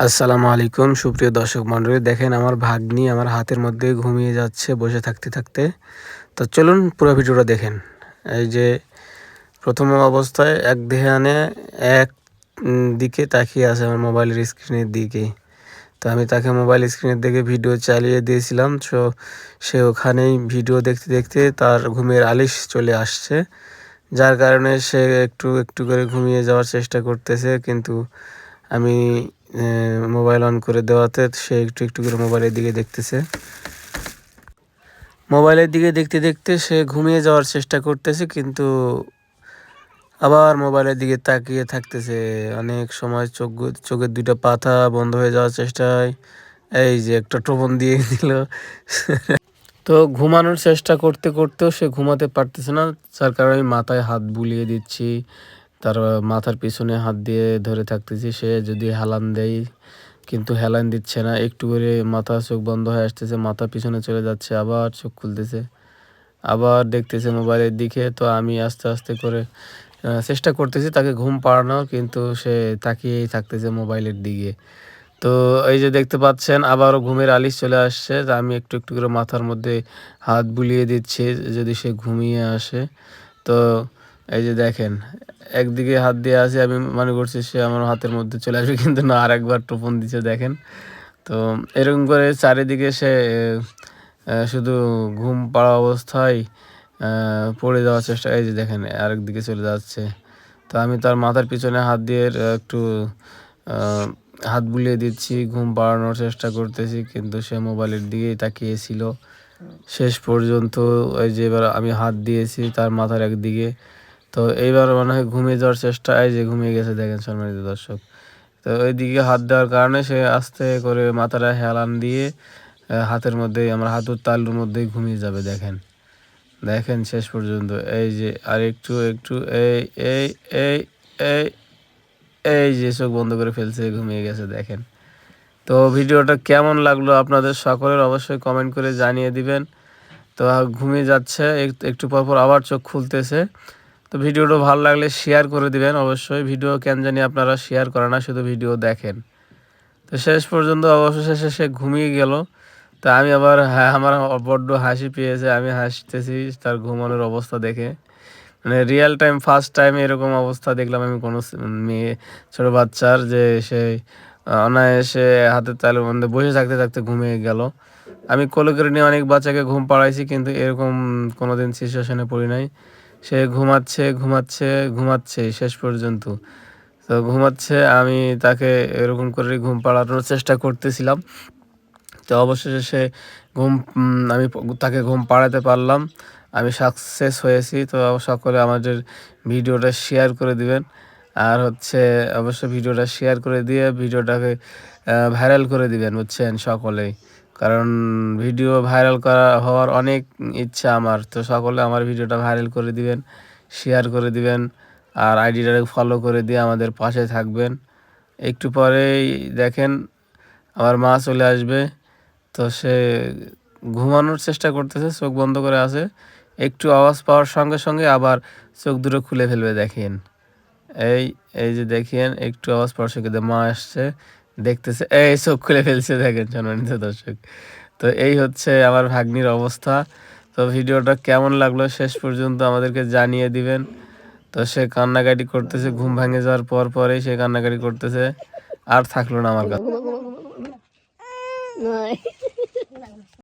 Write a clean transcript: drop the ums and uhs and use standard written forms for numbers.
আসসালামু আলাইকুম সুপ্রিয় দর্শক মণ্ডলী, দেখেন আমার ভাগ্নি আমার হাতের মধ্যে ঘুমিয়ে যাচ্ছে বসে থাকতে থাকতে। তো চলুন পুরো ভিডিওটা দেখেন। এই যে প্রথম অবস্থায় এক ধ্যানে এক দিকে তাকিয়ে আছে আমার মোবাইলের স্ক্রিনের দিকে। তো আমি তাকে মোবাইল স্ক্রিনের দিকে ভিডিও চালিয়ে দিয়েছিলাম। সে ওখানেই ভিডিও দেখতে দেখতে তার ঘুমের আলিশ চলে আসছে, যার কারণে সে একটু একটু করে ঘুমিয়ে যাওয়ার চেষ্টা করতেছে। কিন্তু আমি মোবাইল অন করে দেওয়াতে সে একটু একটু করে মোবাইলের দিকে দেখতেছে। মোবাইলের দিকে দেখতে দেখতে সে ঘুমিয়ে যাওয়ার চেষ্টা করতেছে, কিন্তু আবার মোবাইলের দিকে তাকিয়ে থাকতেছে অনেক সময়। চোখের দুইটা পাতা বন্ধ হয়ে যাওয়ার চেষ্টায় এই যে একটা টোপন দিয়ে দিল। তো ঘুমানোর চেষ্টা করতে করতেও সে ঘুমাতে পারতেছে না, যার কারণে আমি মাথায় হাত বুলিয়ে দিচ্ছি, তার মাথার পিছনে হাত দিয়ে ধরে থাকতেছি। সে যদি হেলান দেয় কিন্তু হেলান দিচ্ছে না, একটু করে মাথা চোখ বন্ধ হয়ে আসতেছে, মাথা পিছনে চলে যাচ্ছে, আবার চোখ খুলতেছে, আবার দেখতেছে মোবাইলের দিকে। তো আমি আস্তে আস্তে করে চেষ্টা করতেছি তাকে ঘুম পাড়ানোর, কিন্তু সে তাকিয়েই থাকতেছে মোবাইলের দিকে। তো এই যে দেখতে পাচ্ছেন আবারও ঘুমের আলিশ চলে আসছে। তা আমি একটু একটু করে মাথার মধ্যে হাত বুলিয়ে দিচ্ছি যদি সে ঘুমিয়ে আসে। তো এই যে দেখেন একদিকে হাত দিয়ে আছে, আমি মনে করছি সে আমার হাতের মধ্যে চলে আসবে, কিন্তু না, আরেকবার টোপন দিচ্ছে দেখেন। তো এরকম করে চারিদিকে সে শুধু ঘুম পাড়া অবস্থায় পড়ে যাওয়ার চেষ্টা। এই যে দেখেন আরেক দিকে চলে যাচ্ছে। তো আমি তার মাথার পিছনে হাত দিয়ে একটু আহ, হাত বুলিয়ে দিচ্ছি, ঘুম পাড়ানোর চেষ্টা করতেছি, কিন্তু সে মোবাইলের দিকেই তাকিয়েছিল শেষ পর্যন্ত। এই যে এবার আমি হাত দিয়েছি তার মাথার একদিকে, তো এইবার মনে হয় ঘুমিয়ে যাওয়ার চেষ্টা। এই যে ঘুমিয়ে গেছে দেখেন সম্মানিত দর্শক। তো ওই দিকে হাত দেওয়ার কারণে সে আস্তে করে মাথাটা হেলান দিয়ে হাতের মধ্যে, আমার হাতের তালুর মধ্যেই ঘুমিয়ে যাবে দেখেন। দেখেন শেষ পর্যন্ত এই যে আর একটু একটু এই এই এই এই এই যে চোখ বন্ধ করে ফেলছে, ঘুমিয়ে গেছে দেখেন। তো ভিডিওটা কেমন লাগলো আপনাদের সকলের অবশ্যই কমেন্ট করে জানিয়ে দিবেন। তো ঘুমিয়ে যাচ্ছে, একটু পর পর আবার চোখ খুলতেছে। তো ভিডিওটা ভালো লাগলে শেয়ার করে দিবেন অবশ্যই। ভিডিও কেন জানি আপনারা শেয়ার করে না, শুধু ভিডিও দেখেন। তো শেষ পর্যন্ত অবশেষে সে ঘুমিয়ে গেল। তো আমি আবার আমার বড্ড হাসি পেয়েছে, আমি হাসতেছি তার ঘুমানোর অবস্থা দেখে। মানে রিয়েল টাইম ফার্স্ট টাইম এরকম অবস্থা দেখলাম আমি কোনো মেয়ে, ছোট বাচ্চার, যে সে অনায়াসে হাতের তালুর মধ্যে বসে থাকতে থাকতে ঘুমিয়ে গেল। আমি কোলে করে নিয়ে অনেক বাচ্চাকে ঘুম পাড়াইছি, কিন্তু এরকম কোনোদিন সিচুয়েশনে পড়ি নাই। সে ঘুমাচ্ছে ঘুমাচ্ছে ঘুমাচ্ছে শেষ পর্যন্ত। তো ঘুমাচ্ছে, আমি তাকে এরকম করে ঘুম পাড়ানোর চেষ্টা করতেছিলাম। তো অবশেষে সে আমি তাকে ঘুম পাড়াতে পারলাম, আমি সাকসেস হয়েছি। তো সকলে আমাদের ভিডিওটা শেয়ার করে দিবেন, আর হচ্ছে অবশ্যই ভিডিওটা শেয়ার করে দিয়ে ভিডিওটাকে ভাইরাল করে দিবেন, বুঝছেন সকলেই। কারণ ভিডিও ভাইরাল হওয়ার অনেক ইচ্ছা আমার। তো সকলে আমার ভিডিওটা ভাইরাল করে দিবেন, শেয়ার করে দিবেন, আর আইডিটাকে ফলো করে দিয়ে আমাদের পাশে থাকবেন। একটু পরেই দেখেন আমার মা চলে আসবে। তো সে ঘুমানোর চেষ্টা করতেছে, চোখ বন্ধ করে আছে, একটু আওয়াজ পাওয়ার সঙ্গে সঙ্গে আবার চোখ দুটো খুলে ফেলবে দেখেন। এই এই যে দেখেন একটু আওয়াজ পাওয়ার সঙ্গে মা আসছে, দেখতেছে, এই চোখ খুলে ফেলছে দেখেন সম্মানিত দর্শক। তো এই হচ্ছে আমার ভাগ্নির অবস্থা। তো ভিডিওটা কেমন লাগলো শেষ পর্যন্ত আমাদেরকে জানিয়ে দিবেন। তো সে কান্নাকাটি করতেছে, ঘুম ভেঙে যাওয়ার পর পরেই সে কান্নাকাটি করতেছে, আর থাকলো না আমার কাছে।